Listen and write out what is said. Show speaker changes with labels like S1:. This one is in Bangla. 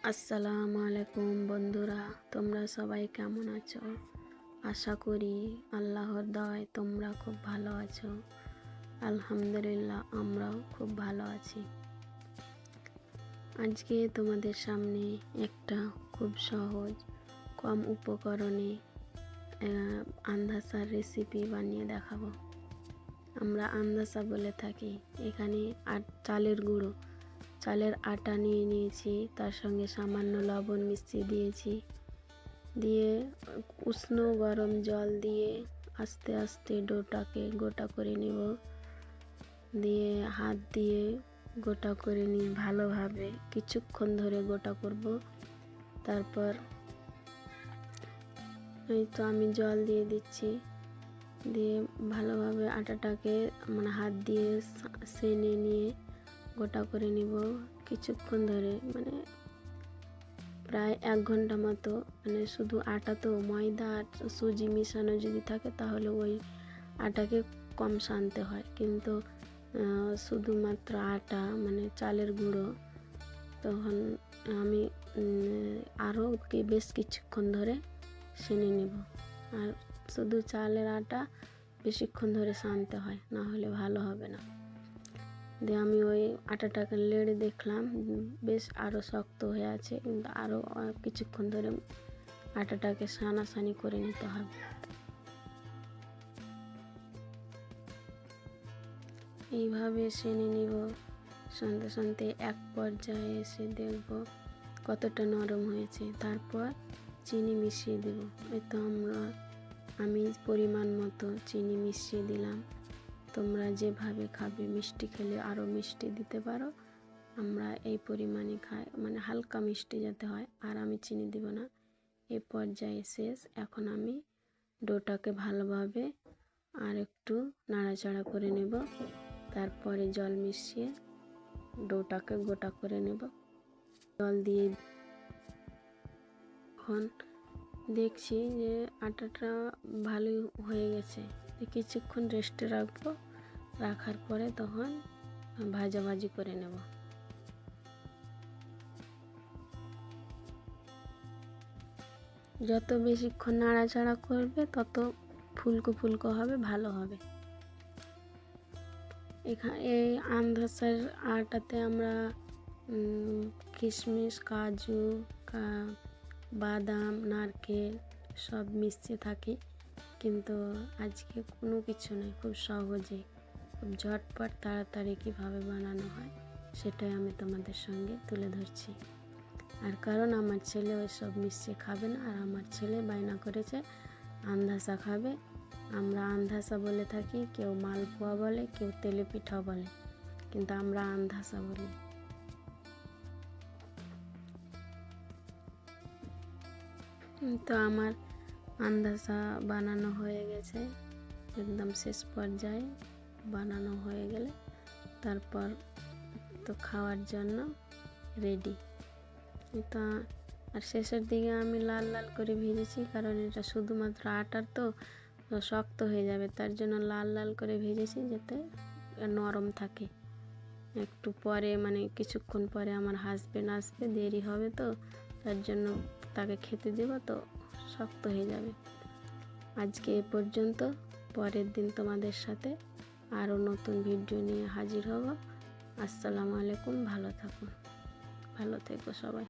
S1: আসসালামু আলাইকুম বন্ধুরা, তোমরা সবাই কেমন আছো? আশা করি আল্লাহর দয়ায় তোমরা খুব ভালো আছো। আলহামদুলিল্লাহ, আমরাও খুব ভালো আছি। আজকে তোমাদের সামনে একটা খুব সহজ কম উপকরণে আন্দাসার রেসিপি বানিয়ে দেখাবো। আমরা আন্দাসা বলে থাকি। এখানে চালের আটা নিয়ে নিয়েছি, তার সঙ্গে সামান্য লবণ মিশিয়ে দিয়েছি। দিয়ে উষ্ণ গরম জল দিয়ে আস্তে আস্তে ডোটাকে গোটা করে নেব। দিয়ে হাত দিয়ে গোটা করে নিয়ে ভালোভাবে কিছুক্ষণ ধরে গোটা করব। তারপর এই তো আমি জল দিয়ে দিচ্ছি, দিয়ে ভালোভাবে আটাটাকে হাত দিয়ে সেনে নিয়ে গোটা করে নিব কিছুক্ষণ ধরে, প্রায় 1 ঘন্টা মতো। শুধু আটা তো, ময়দা আর সুজি মিশানো যদি থাকে তাহলে ওই আটাকে কম সানতে হয়, কিন্তু শুধুমাত্র আটা চালের গুঁড়ো, তখন আমি আরও বেশ কিছুক্ষণ ধরে সেনে নেব। আর শুধু চালের আটা বেশিক্ষণ ধরে সানতে হয়, না হলে ভালো হবে না। দিয়ে আমি ওই আটাটাকে লেড়ে দেখলাম বেশ আরও শক্ত হয়ে আছে, কিন্তু আরও কিছুক্ষণ ধরে আটাটাকে সানাসানি করে নিতে হবে। এইভাবে সেনে নিব। শুনতে শুনতে এক পর্যায়ে এসে দেখব কতটা নরম হয়েছে। তারপর চিনি মিশিয়ে দেব। এই তো আমি পরিমাণ মতো চিনি মিশিয়ে দিলাম। তোমরা যেভাবে খাবে, মিষ্টি খেলে আরও মিষ্টি দিতে পারো। আমরা এই পরিমাণে খাই, হালকা মিষ্টি যাতে হয়, আর আমি চিনি দিব না। এই পর্যায়ে শেষ। এখন আমি ডোটাকে ভালোভাবে আর একটু নাড়াচাড়া করে নেব। তারপরে জল মিশিয়ে ডোটাকে গোটা করে নেব। জল দিয়ে এখন দেখছি যে আটাটা ভালোই হয়ে গেছে। কিছুক্ষণ রেস্টে রাখবো। রাখার পরে তখন ভাজাভাজি করে নেব। যত বেশিক্ষণ নাড়াচাড়া করবে তত ফুলকো ফুলকো হবে, ভালো হবে। এই আন্দাসার আটাতে আমরা কিশমিশ, কাজু, বাদাম, নারকেল সব মিশিয়ে থাকি, কিন্তু আজকে কোনো কিছু নেই। খুব সহজে, খুব ঝটপট তাড়াতাড়ি কীভাবে বানানো হয় সেটাই আমি তোমাদের সঙ্গে তুলে ধরছি। আর কারণ আমার ছেলে ওই সব মিশিয়ে খাবে না, আর আমার ছেলে বায়না করেছে আন্দাসা খাবে। আমরা আন্দাসা বলে থাকি, কেউ মালপোয়া বলে, কেউ তেলে পিঠা বলে, কিন্তু আমরা আন্দাসা বলি। তো আমার আন্দাসা বানানো হয়ে গেছে, একদম শেষ পর্যায়ে বানানো হয়ে গেলে তারপর তো খাওয়ার জন্য রেডি। তো আর শেষের দিকে আমি লাল লাল করে ভেজেছি, কারণ এটা শুধুমাত্র আটার তো শক্ত হয়ে যাবে, তার জন্য লাল লাল করে ভেজেছি যাতে নরম থাকে। একটু পরে কিছুক্ষণ পরে আমার হাজবেন্ড আসবে, দেরি হবে, তো তার জন্য তাকে খেতে দেব, তো শক্ত হয়ে যাবে। আজকে এ পর্যন্ত। পরের দিন তোমাদের সাথে আরও নতুন ভিডিও নিয়ে হাজির হব। আসসালামু আলাইকুম। ভালো থেকো সবাই।